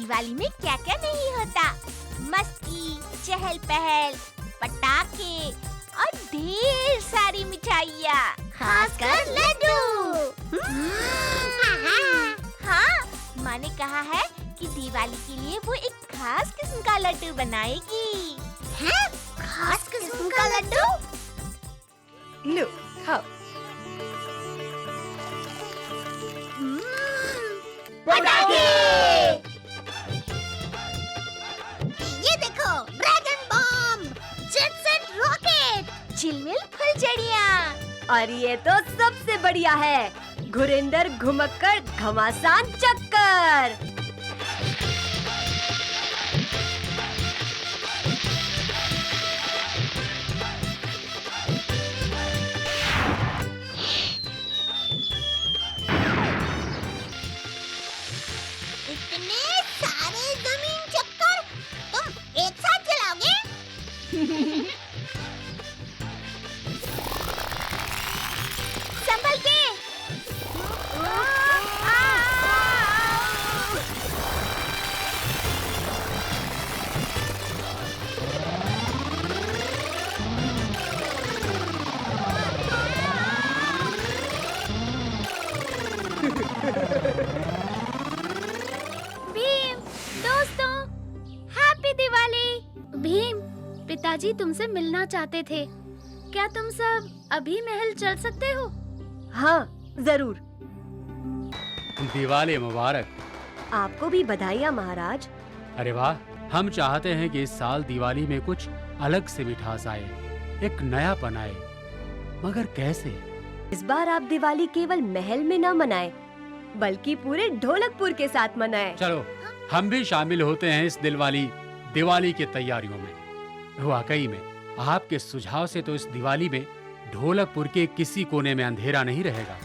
दिवाली में क्या क्या नहीं होता। मस्ती, चहल पहल, पटाखे और ढेर सारी मिठाइयाँ, खासकर लड्डू। हाँ, माँ ने कहा है कि दिवाली के लिए वो एक खास किस्म का लड्डू बनाएगी। हैं? खास किस्म का लड्डू? लो, खाओ। पटाखे! ये देखो, ड्रैगन बम, जेट सेट रॉकेट, झिलमिल फुलझड़ियाँ। और ये तो सबसे बढ़िया है, घुरिंदर घुमक्कर घमासान चक्कर। इतने सारे जमीन चक्कर तुम एक साथ चलाओगे? संभल के। भीम, दोस्तों, हैप्पी दिवाली। भीम, पिताजी तुमसे मिलना चाहते थे। क्या तुम सब अभी महल चल सकते हो? हाँ, जरूर। दिवाली मुबारक। आपको भी बधाइयाँ महाराज। अरे वाह, हम चाहते हैं कि इस साल दिवाली में कुछ अलग से मिठास आए, एक नयापन आए, मगर कैसे? इस बार आप दिवाली केवल महल में न मनाएं, बल्कि पूरे ढोलकपुर के साथ मनाएं। चलो, हम भी शामिल होते हैं इस दिवाली की तैयारियों में। वाकई में आपके सुझाव से तो इस दिवाली में ढोलकपुर के किसी कोने में अंधेरा नहीं रहेगा।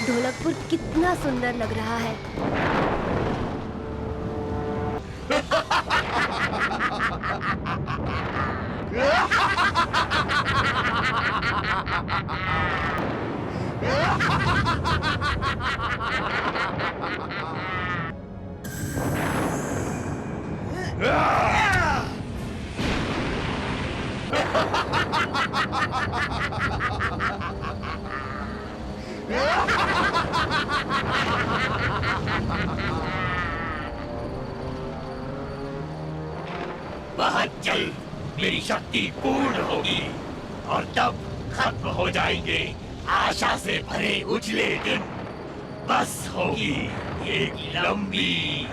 ढोलकपुर कितना सुंदर लग रहा है। बहुत जल्द मेरी शक्ति पूर्ण होगी और तब खत्म हो जाएंगे आशा से भरे उजले दिन। बस होगी एक लंबी,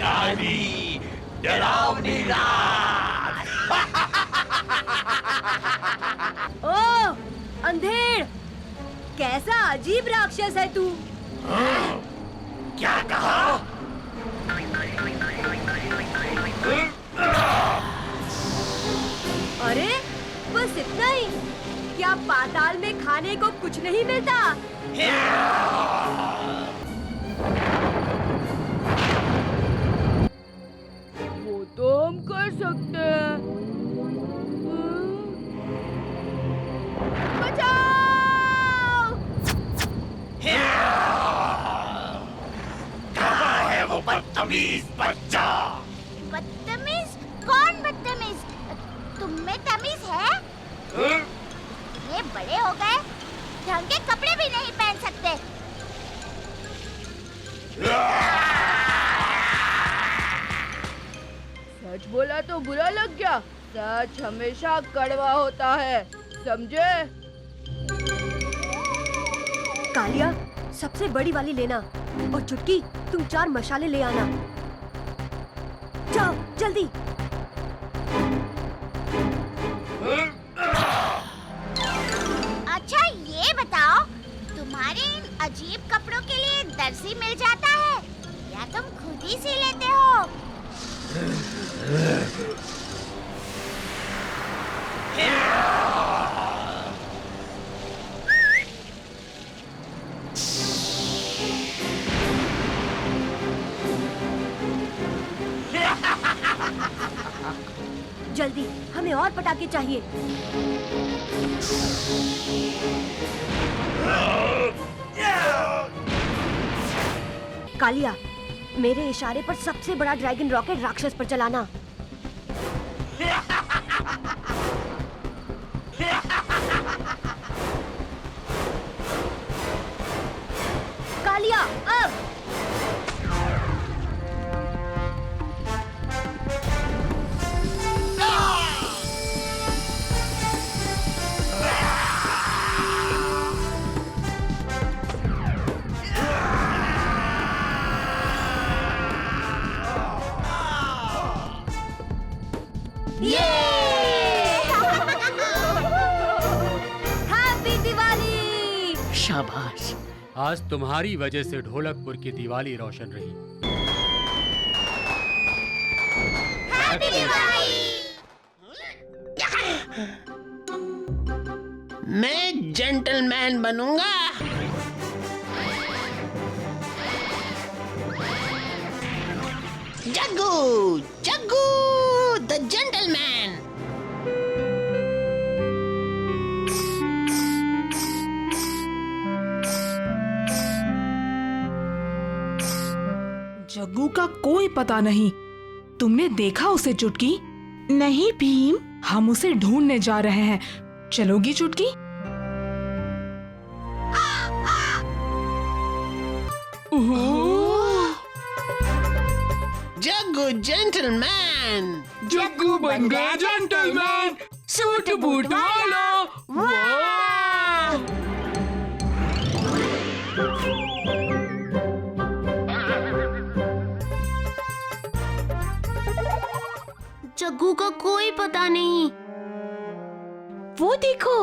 काली, डरावनी रात। ओ, अंधेर! कैसा अजीब राक्षस है तू। क्या कहा? अरे, बस इतना ही? क्या पाताल में खाने को कुछ नहीं मिलता? वो तो हम कर सकते हैं। बचाओ! कहाँ है वो बदतमीज बच्चा? बदतमीज? कौन बदतमीज? तुम में तमीज है? ये बड़े हो गए, ढंग के कपड़े भी नहीं पहन सकते। सच बोला तो बुरा लग गया। सच हमेशा कड़वा होता है, समझे? कालिया, सबसे बड़ी वाली लेना और चुटकी, तुम 4 मशाले ले आना। जाओ जल्दी। अच्छा ये बताओ, तुम्हारे इन अजीब कपड़ों के लिए दर्जी मिल जाता है या तुम खुद ही सी लेते हो? जल्दी, हमें और पटाखे चाहिए। कालिया, मेरे इशारे पर सबसे बड़ा ड्रैगन रॉकेट राक्षस पर चलाना। कालिया, अब हैप्पी दिवाली। शाबाश। आज तुम्हारी वजह से ढोलकपुर की दिवाली रोशन रही। हैप्पी दिवाली। मैं जेंटलमैन बनूंगा। Jaggu, Jaggu the gentleman. जग्गू का कोई पता नहीं। तुमने देखा उसे चुटकी? नहीं भीम, हम उसे ढूंढने जा रहे हैं। चलोगी चुटकी? जग्गू जेंटलमैन। जग्गू बन गया जेंटलमैन, सूट बूट वाला। जग्गू का कोई पता नहीं। वो देखो,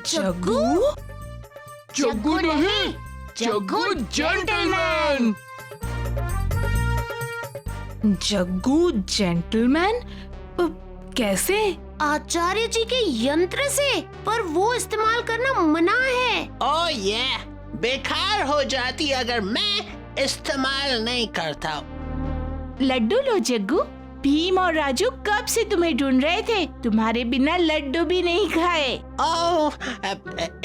जग्गू? जग्गू नहीं, जग्गू जेंटलमैन। जग्गू जेंटलमैन? कैसे? आचार्य जी के यंत्र से, पर वो इस्तेमाल करना मना है। ओ ये बेकार हो जाती अगर मैं इस्तेमाल नहीं करता। लड्डू लो जग्गू। भीम और राजू कब से तुम्हें ढूंढ रहे थे, तुम्हारे बिना लड्डू भी नहीं खाए। ओह,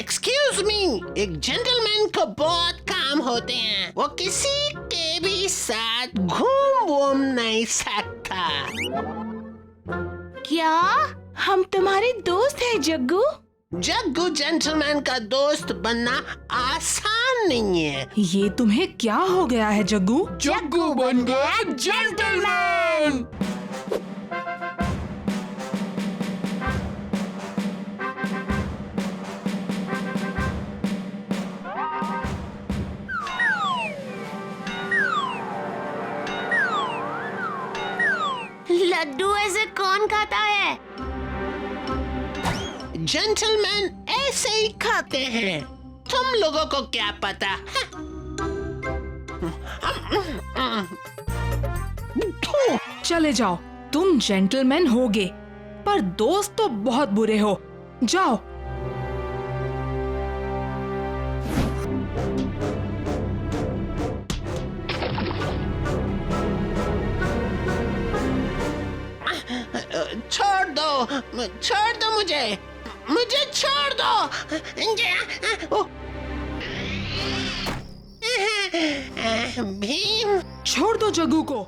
एक्सक्यूज मी, एक जेंटलमैन को बहुत काम होते हैं। वो किसी के भी साथ घूम नहीं सकता। क्या हम तुम्हारे दोस्त हैं जग्गू? जग्गू जेंटलमैन का दोस्त बनना आसान नहीं है। ये तुम्हें क्या हो गया है जग्गू? जग्गू बन गया जेंटलमैन। लड्डू ऐसे कौन खाता है? जेंटलमैन ऐसे ही खाते हैं। तुम लोगों को क्या पता? चले जाओ, तुम जेंटलमैन होगे, पर दोस्त तो बहुत बुरे हो। जाओ। छोड़ दो मुझे छोड़ दो। भीम, छोड़ दो जग्गू को।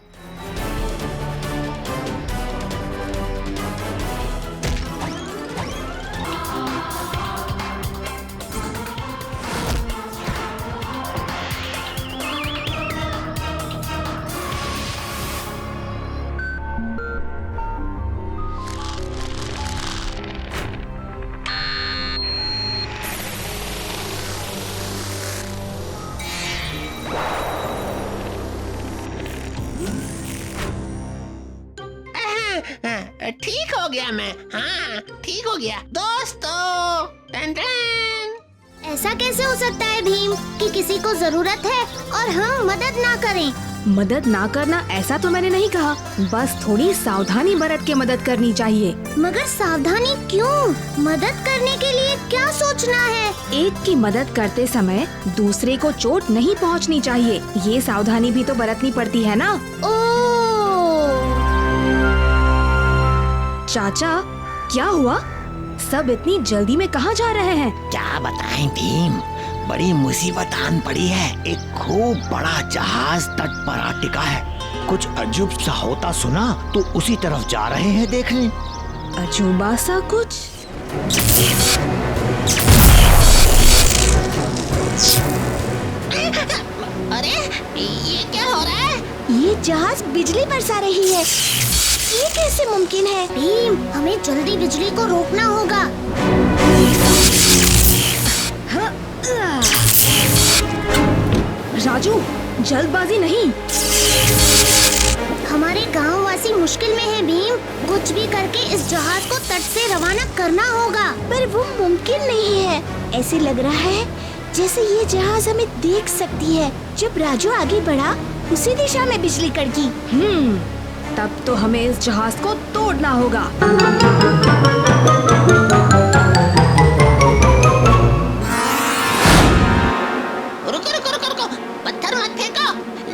ठीक हो गया मैं। हाँ, ठीक हो गया दोस्तों। टन टन। ऐसा कैसे हो सकता है भीम कि किसी को जरूरत है और हम मदद ना करें? मदद ना करना ऐसा तो मैंने नहीं कहा, बस थोड़ी सावधानी बरत के मदद करनी चाहिए। मगर सावधानी क्यों? मदद करने के लिए क्या सोचना है? एक की मदद करते समय दूसरे को चोट नहीं पहुंचनी चाहिए, ये सावधानी भी तो बरतनी पड़ती है ना। ओह! चाचा, क्या हुआ? सब इतनी जल्दी में कहाँ जा रहे हैं? क्या बताएं भीम, बड़ी मुसीबत आन पड़ी है। एक खूब बड़ा जहाज तट पर आ टिका है। कुछ अजूब सा होता सुना तो उसी तरफ जा रहे हैं देखने। अजूबा सा कुछ? अरे ये क्या हो रहा है? ये जहाज बिजली बरसा रही है। ये कैसे मुमकिन है? भीम, हमें जल्दी बिजली को रोकना होगा। राजू, जल्दबाजी नहीं। हमारे गांववासी मुश्किल में है भीम। कुछ भी करके इस जहाज को तट से रवाना करना होगा। पर वो मुमकिन नहीं है। ऐसे लग रहा है जैसे ये जहाज हमें देख सकती है। जब राजू आगे बढ़ा, उसी दिशा में बिजली कड़की। तब तो हमें इस जहाज को तोड़ना होगा। रुको रुको रुको रुको, पत्थर मत फेंको।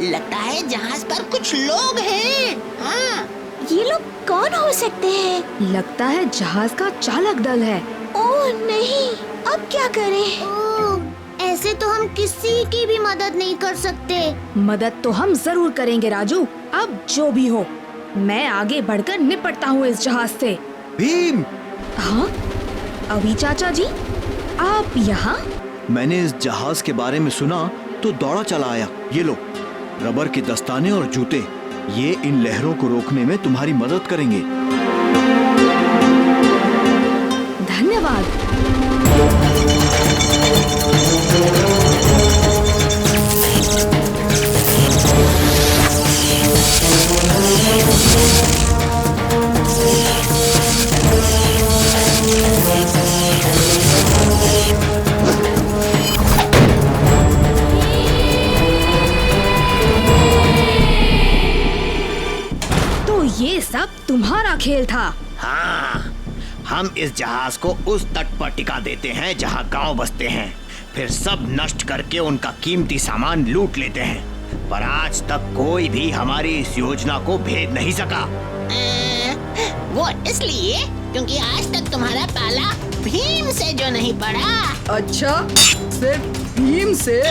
लगता है जहाज पर कुछ लोग हैं। हाँ, ये लोग कौन हो सकते हैं? लगता है जहाज का चालक दल है। ओह नहीं, अब क्या करें? ऐसे तो हम किसी की भी मदद नहीं कर सकते। मदद तो हम जरूर करेंगे राजू। अब जो भी हो, मैं आगे बढ़कर निपटता हूँ इस जहाज से। भीम! हाँ? अभी चाचा जी, आप यहाँ? मैंने इस जहाज के बारे में सुना तो दौड़ा चला आया। ये लो, रबर के दस्ताने और जूते, ये इन लहरों को रोकने में तुम्हारी मदद करेंगे। धन्यवाद। तो ये सब तुम्हारा खेल था? हाँ, हम इस जहाज को उस तट पर टिका देते हैं जहाँ गांव बसते हैं, फिर सब नष्ट करके उनका कीमती सामान लूट लेते हैं। पर आज तक कोई भी हमारी इस योजना को भेद नहीं सका। वो इसलिए क्योंकि आज तक तुम्हारा पाला भीम से जो नहीं पड़ा। अच्छा, सिर्फ भीम से?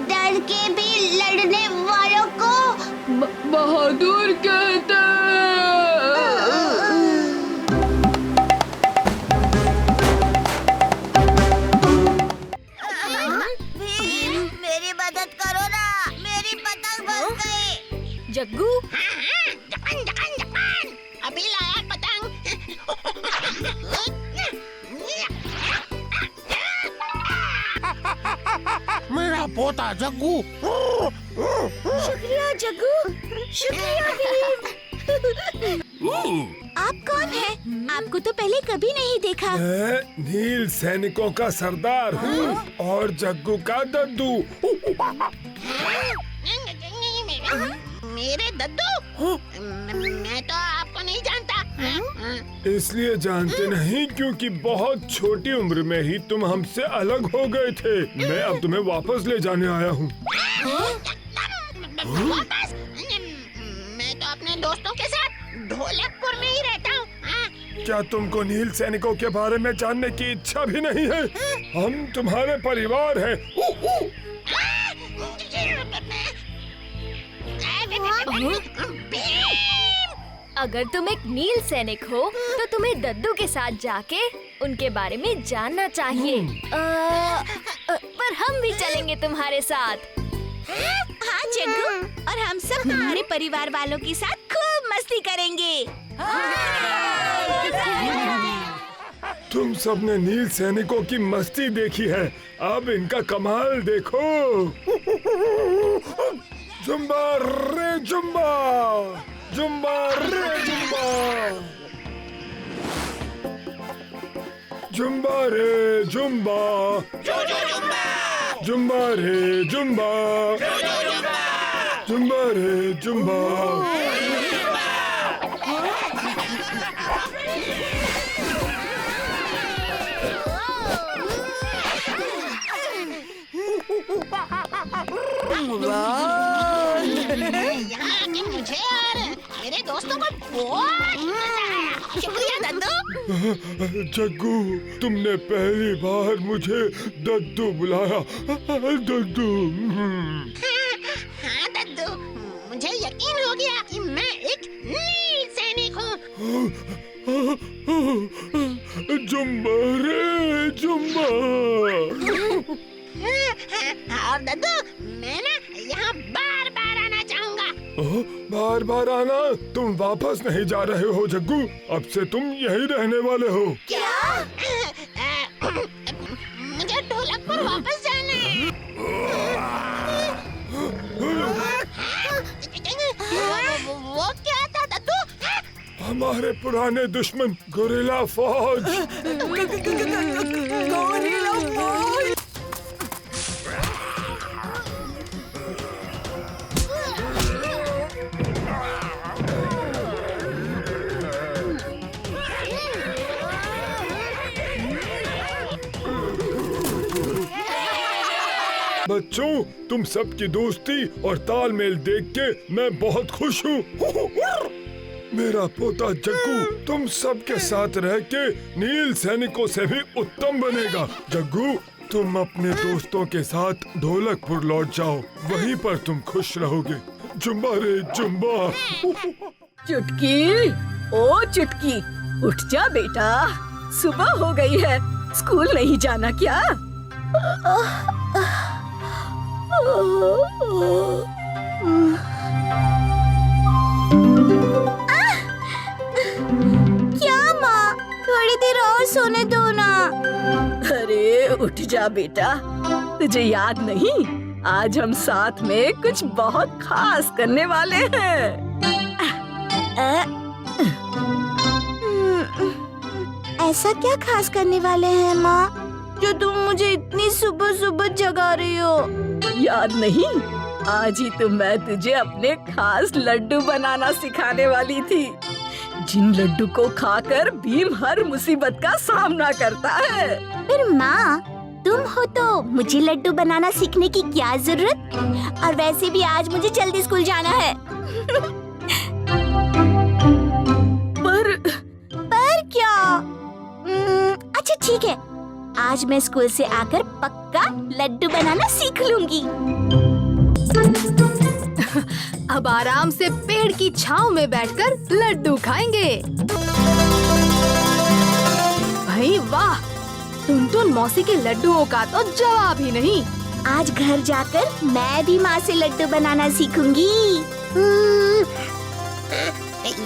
डर के भी लड़ने वालों को बहादुर कहते हैं। मेरी मदद करो ना, मेरी पतंग फंस गई। जग्गू, अभी लाया पतंग। मेरा पोता जग्गू। शुक्रिया जग्गू, शुक्रिया भीम। आप कौन हैं? आपको तो पहले कभी नहीं देखा। मैं नील सैनिकों का सरदार हूँ और जग्गू का दद्दू। मेरे दद्दू? मैं तो आपको नहीं जानता। इसलिए जानते नहीं क्योंकि बहुत छोटी उम्र में ही तुम हमसे अलग हो गए थे। मैं अब तुम्हें वापस ले जाने आया हूँ। वापस? मैं तो अपने दोस्तों के साथ ढोलकपुर में ही रहता हूँ। क्या तुमको नील सैनिकों के बारे में जानने की इच्छा भी नहीं है? हम तुम्हारे परिवार हैं। अगर तुम एक नील सैनिक हो तो तुम्हें दद्दू के साथ जाके उनके बारे में जानना चाहिए। पर हम भी चलेंगे तुम्हारे साथ। हाँ जग्गू, और हम सब तुम्हारे परिवार वालों के साथ खूब मस्ती करेंगे। तुम सबने नील सैनिकों की मस्ती देखी है, अब इनका कमाल देखो। जुम्बा रे जुम्बा, जुम्बा रे जुम्बा, जुम्बा रे जुम्बा, जुम्बा रे जुम्बा। जुम्बा रे जुम्बा। यहाँ के मुझे और मेरे दोस्तों को बहुत मजा आया। शुक्रिया दद्दू। जग्गू, तुमने पहली बार मुझे दद्दू बुलाया। दद्दू। हाँ दद्दू, मुझे यकीन हो गया कि मैं एक नील सैनिक हूँ। जुम्बा रे जुम्बा। और दद्दू, मैं ना यहाँ बार बार आना चाहूँगा। बार बार आना? तुम वापस नहीं जा रहे हो जग्गू, अब से तुम यहीं रहने वाले हो। क्या? मुझे ढोलकपुर वापस जाना है। वो क्या था दद्दू? हमारे पुराने दुश्मन गोरिल्ला फौज। गोरिल्ला फौज। बच्चों, तुम सबकी दोस्ती और तालमेल देख के मैं बहुत खुश हूँ। मेरा पोता जग्गू तुम सबके साथ रह के नील सैनिकों से भी उत्तम बनेगा। जग्गू, तुम अपने दोस्तों के साथ ढोलकपुर लौट जाओ, वहीं पर तुम खुश रहोगे। जुम्बा रे जुम्बा। चुटकी, ओ चुटकी, उठ जा बेटा, सुबह हो गई है, स्कूल नहीं जाना क्या? क्या माँ, थोड़ी देर और सोने दो ना। अरे उठ जा बेटा, तुझे याद नहीं, आज हम साथ में कुछ बहुत खास करने वाले हैं। ऐसा क्या खास करने वाले हैं माँ, जो तुम मुझे इतनी सुबह सुबह जगा रही हो? याद नहीं, आज ही तो मैं तुझे अपने खास लड्डू बनाना सिखाने वाली थी, जिन लड्डू को खाकर भीम हर मुसीबत का सामना करता है। पर माँ, तुम हो तो मुझे लड्डू बनाना सीखने की क्या जरूरत? और वैसे भी आज मुझे जल्दी स्कूल जाना है। पर क्या? अच्छा ठीक है, आज मैं स्कूल से आकर पक्का लड्डू बनाना सीख लूंगी। अब आराम से पेड़ की छांव में बैठकर लड्डू खाएंगे। भाई वाह, टुनटुन मौसी के लड्डुओं का तो जवाब ही नहीं। आज घर जाकर मैं भी माँ से लड्डू बनाना सीखूंगी।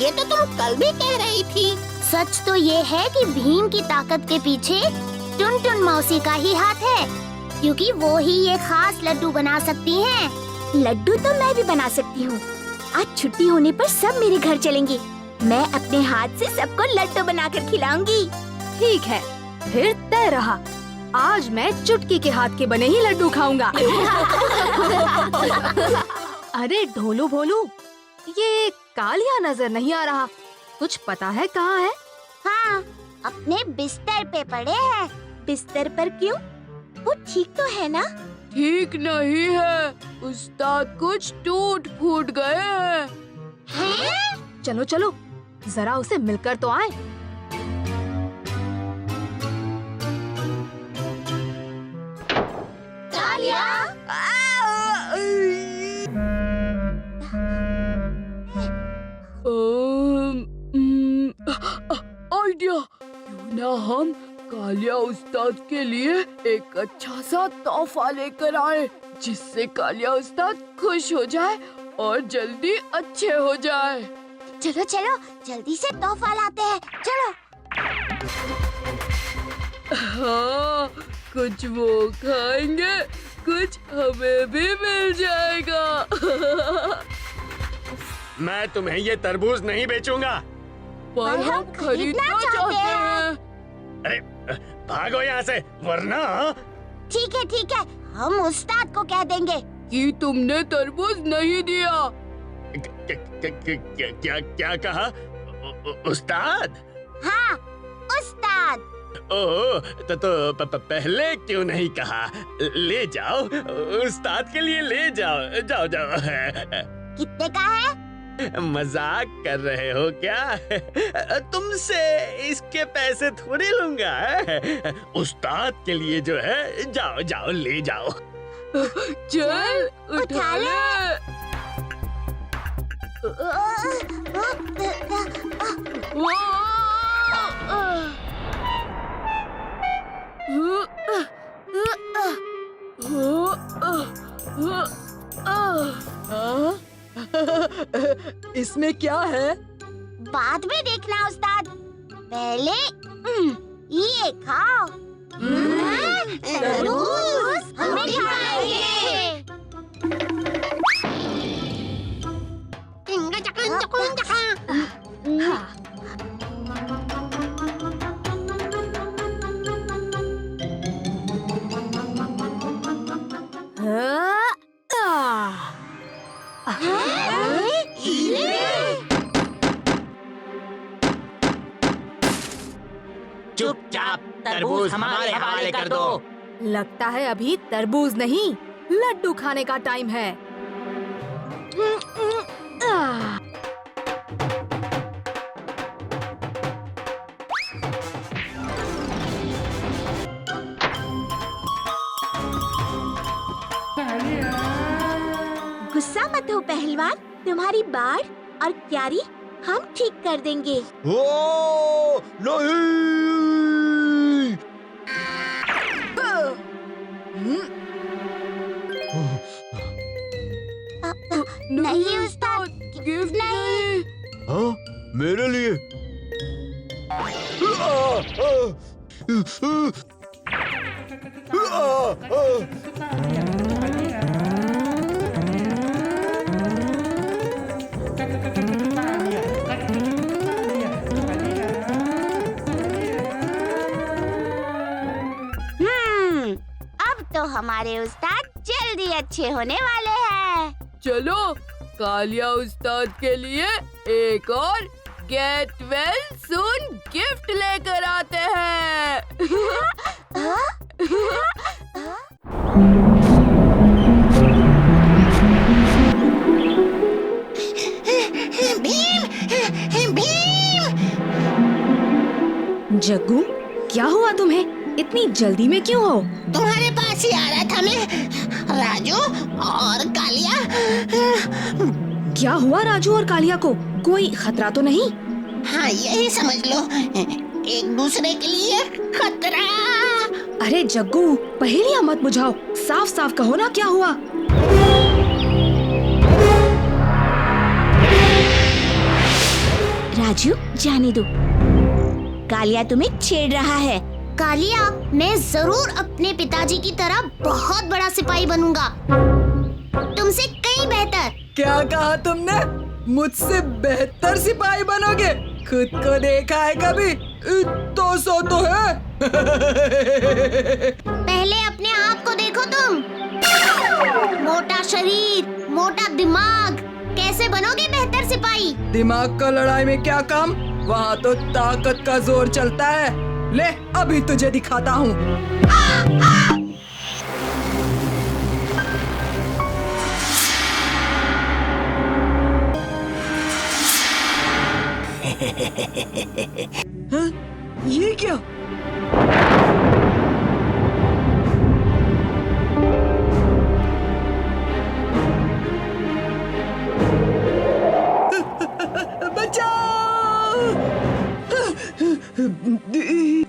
ये तो तुम कल भी कह रही थी। सच तो ये है कि भीम की ताकत के पीछे टुनटुन मौसी का ही हाथ है, क्योंकि वो ही ये खास लड्डू बना सकती हैं। लड्डू तो मैं भी बना सकती हूँ। आज छुट्टी होने पर सब मेरे घर चलेंगे। मैं अपने हाथ से सबको लड्डू बनाकर खिलाऊंगी। ठीक है, फिर तय रहा। आज मैं चुटकी के हाथ के बने ही लड्डू खाऊंगा। अरे ढोलू भोलू, ये कालिया नजर नहीं आ रहा, कुछ पता है कहाँ है? हाँ, अपने बिस्तर पे पड़े हैं। बिस्तर पर क्यों? वो ठीक तो है ना? ठीक नहीं है, उस्ताद कुछ टूट फूट गए हैं। हैं? चलो चलो, जरा उसे मिलकर तो आए। कालिया! आइडिया, क्यों ना हम कालिया उस्ताद के लिए एक अच्छा सा तोहफा लेकर आए, जिससे कालिया उस्ताद खुश हो जाए और जल्दी अच्छे हो जाए। चलो चलो, जल्दी से तोहफा लाते हैं, चलो। हाँ, कुछ वो खाएंगे, कुछ हमें भी मिल जाएगा। मैं तुम्हें ये तरबूज नहीं बेचूंगा, पर हम खरीदना चाहते हैं। अरे भागो यहाँ से, वरना। ठीक है, हम उस्ताद को कह देंगे कि तुमने तरबूज नहीं दिया। क्या कहा उस्ताद? हाँ उस्ताद। ओह तो पहले क्यों नहीं कहा? ले जाओ, उस्ताद के लिए ले जाओ। जाओ जाओ। कितने का है? मजाक कर रहे हो क्या? तुमसे इसके पैसे थोड़ी लूंगा। उस्ताद के लिए जो है, जाओ जाओ ले जाओ। चल उठा ले। इसमें क्या है? बाद में देखना उस्ताद, पहले ये खाओ। तरबूज हमें खाएंगे। चुपचाप तरबूज हमारे हवाले कर दो। लगता है अभी तरबूज नहीं, लड्डू खाने का टाइम है। गुस्सा मत हो पहलवान, तुम्हारी बाढ़ और क्यारी हम ठीक कर देंगे। ओ नहीं! नहीं उस्ताद, गिफ्ट नहीं। हाँ, मेरे लिए। अब तो हमारे उस्ताद जल्दी अच्छे होने वाले हैं। चलो कालिया उस्ताद के लिए एक और गेट वेल सून गिफ्ट लेकर आते हैं। भीम! जग्गू, क्या हुआ तुम्हें? इतनी जल्दी में क्यों हो? तुम्हारे पास ही आ रहा था मैं, राजू और कालिया। क्या हुआ राजू और कालिया को? कोई खतरा तो नहीं? हाँ यही समझ लो, एक दूसरे के लिए खतरा। अरे जग्गू, पहेलियां मत बुझाओ, साफ साफ कहो ना क्या हुआ। राजू जाने दो, कालिया तुम्हें छेड़ रहा है। कालिया, मैं जरूर अपने पिताजी की तरह बहुत बड़ा सिपाही बनूंगा, तुमसे कहीं बेहतर। क्या कहा तुमने? मुझसे बेहतर सिपाही बनोगे? खुद को देखा है कभी? तो सो तो है। पहले अपने आप को देखो तुम। मोटा शरीर, मोटा दिमाग, कैसे बनोगे बेहतर सिपाही? दिमाग का लड़ाई में क्या काम? वहाँ तो ताकत का जोर चलता है। ले अभी तुझे दिखाता हूँ। हाँ? ये क्या?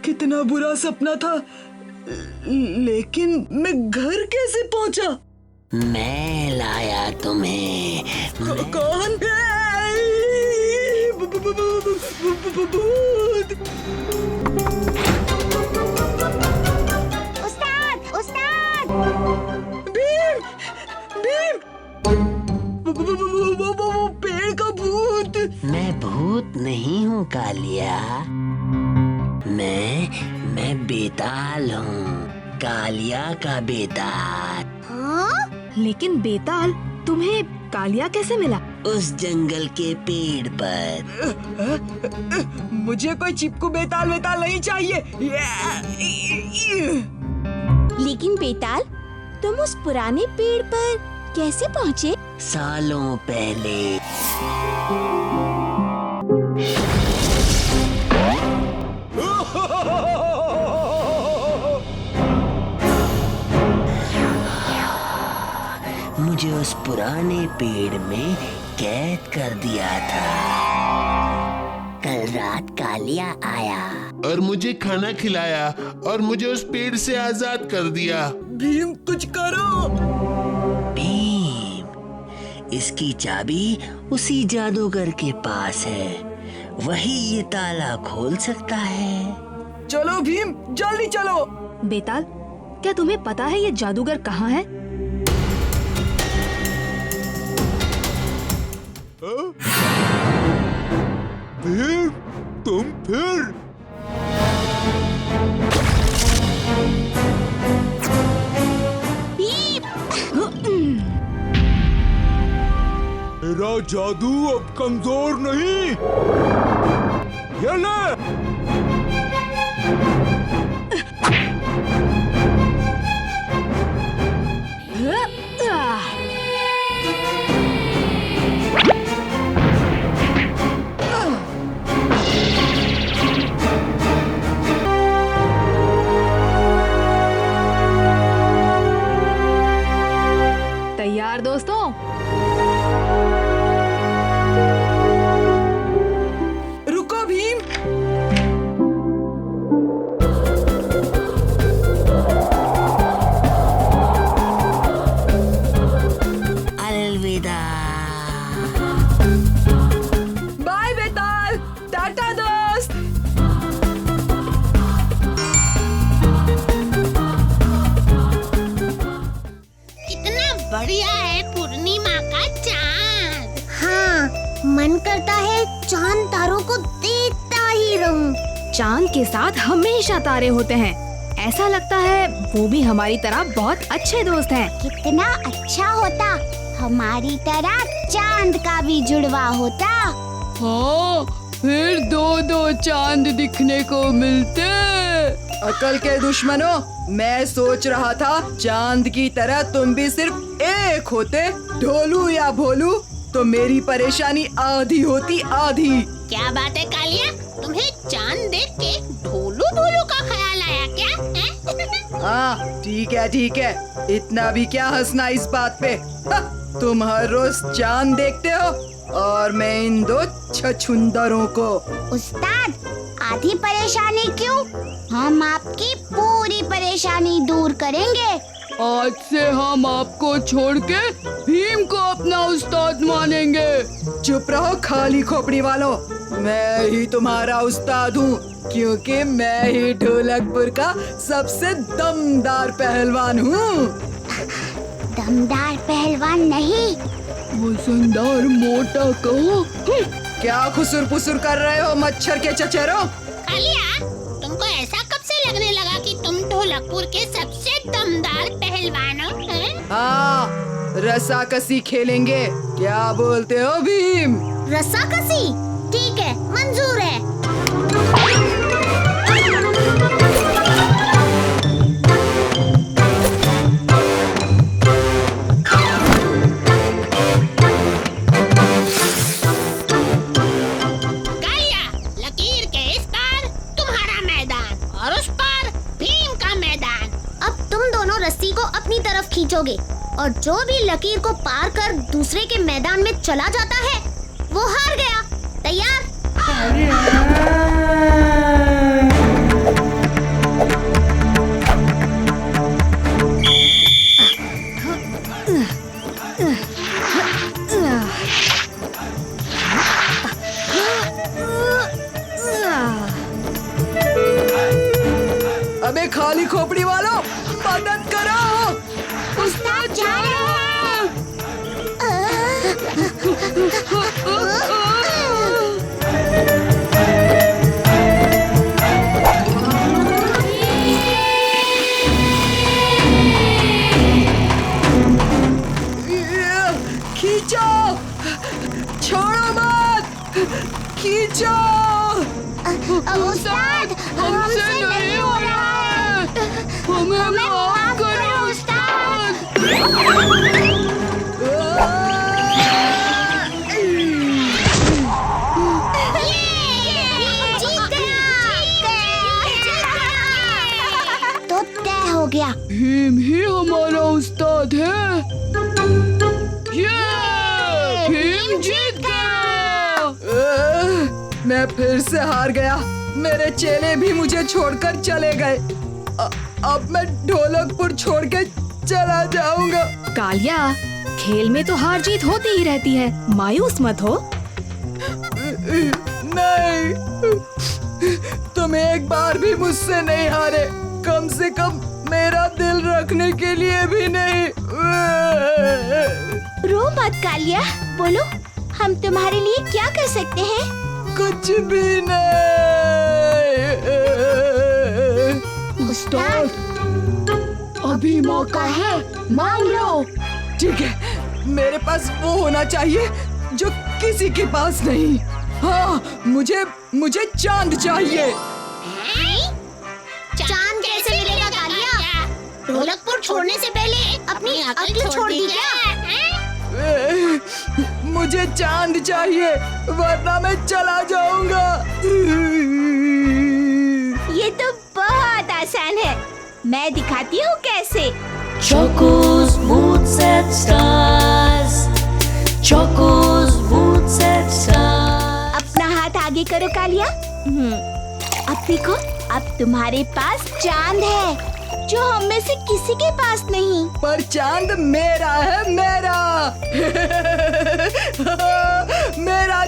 कितना बुरा सपना था, लेकिन मैं घर कैसे पहुंचा? मैं लाया तुम्हें। कौन है? भूत। उस्ताद, उस्ताद! भीम, भीम! वो पेड़ का भूत। मैं भूत नहीं हूँ कालिया, मैं बेताल हूँ, कालिया का बेताल। हाँ? लेकिन बेताल, तुम्हें कालिया कैसे मिला? उस जंगल के पेड़ पर। मुझे कोई चिपकू बेताल नहीं चाहिए। लेकिन बेताल, तुम उस पुराने पेड़ पर कैसे पहुँचे? सालों पहले मुझे उस पुराने पेड़ में कैद कर दिया था। कल रात कालिया आया और मुझे खाना खिलाया और मुझे उस पेड़ से आजाद कर दिया। भीम, कुछ करो। भीम, इसकी चाबी उसी जादूगर के पास है। वही ये ताला खोल सकता है। चलो भीम, जल्दी चलो। बेताल, क्या तुम्हें पता है ये जादूगर कहाँ है? भीम, तुम फिर? मेरा जादू अब कमजोर नहीं। ये ले। तैयार दोस्तों? रुको भीम। अलविदा। बाय बेताल, टाटा दोस्त। कितना बढ़िया है पूर्णिमा का चांद। हाँ, मन करता है चांद तारों को देखता ही रहूं। चांद के साथ हमेशा तारे होते हैं। ऐसा लगता है वो भी हमारी तरह बहुत अच्छे दोस्त हैं। कितना अच्छा होता हमारी तरह चांद का भी जुड़वा होता। हाँ, फिर दो चांद दिखने को मिलते। अकल के दुश्मनों, मैं सोच रहा था चांद की तरह तुम भी सिर्फ एक होते। ढोलू या भोलू, तो मेरी परेशानी आधी होती आधी। क्या बात है कालिया, तुम्हें चांद देख के ढोलू भोलू का ख्याल आया क्या? हाँ, ठीक है, इतना भी क्या हंसना इस बात पे। तुम हर रोज चांद देखते हो और मैं इन दो छछुंदरों को। उस्ताद, आधी परेशानी क्यों? हम आपकी पूरी परेशानी दूर करेंगे। आज से हम आपको छोड़ के भीम को अपना उस्ताद मानेंगे। चुप रहो खाली खोपड़ी वालों, मैं ही तुम्हारा उस्ताद हूँ, क्योंकि मैं ही ढोलकपुर का सबसे दमदार पहलवान हूँ। दमदार पहलवान नहीं, वजनदार मोटा कहो। क्या खुसुर पुसुर कर रहे हो मच्छर के चचेरों? कालिया, तुमको ऐसा कब से लगने लगा कि तुम ढोलकपुर के सबसे दमदार पहलवान हो? हाँ, रस्साकसी खेलेंगे। क्या बोलते हो भीम? रस्साकसी? ठीक है, मंजूर है। कालिया, लकीर के इस पार तुम्हारा मैदान और उस पार भीम का मैदान। अब तुम दोनों रस्सी को अपनी तरफ खींचोगे और जो भी लकीर को पार कर दूसरे के मैदान में चला जाता है वो हार गया। तैयार? अबे खाली खोपड़ी वालों, मदद करो। उस्ताद जा रहे हैं। हमसे नहीं हो रहा है। हमें माफ करो उस्ताद। तो तय हो गया, भीम ही हमारा उस्ताद है। भीम जीत गया। मैं फिर से हार गया। मेरे चेले भी मुझे छोड़कर चले गए। अब मैं ढोलकपुर छोड़ के चला जाऊंगा। कालिया, खेल में तो हार जीत होती ही रहती है, मायूस मत हो। नहीं, तुम एक बार भी मुझसे नहीं हारे, कम से कम मेरा दिल रखने के लिए भी नहीं। रो मत कालिया, बोलो हम तुम्हारे लिए क्या कर सकते हैं? कुछ भी नहीं। उस्ताद, अभी मौका है, मांग लो। ठीक है, मेरे पास वो होना चाहिए जो किसी के पास नहीं। हाँ, मुझे चांद चाहिए। चांद कैसे मिलेगा कालिया? ढोलकपुर छोड़ने से पहले अपनी अक्ल छोड़ दी क्या? मुझे चांद चाहिए, वरना मैं चला जाऊंगा। ये तो बहुत आसान है, मैं दिखाती हूँ कैसे। Choco's Boots and Stars, Choco's Boots and Stars। अपना हाथ आगे करो कालिया। अब देखो, अब तुम्हारे पास चांद है जो हम में से किसी के पास नहीं। पर चांद मेरा है, मेरा। मेरा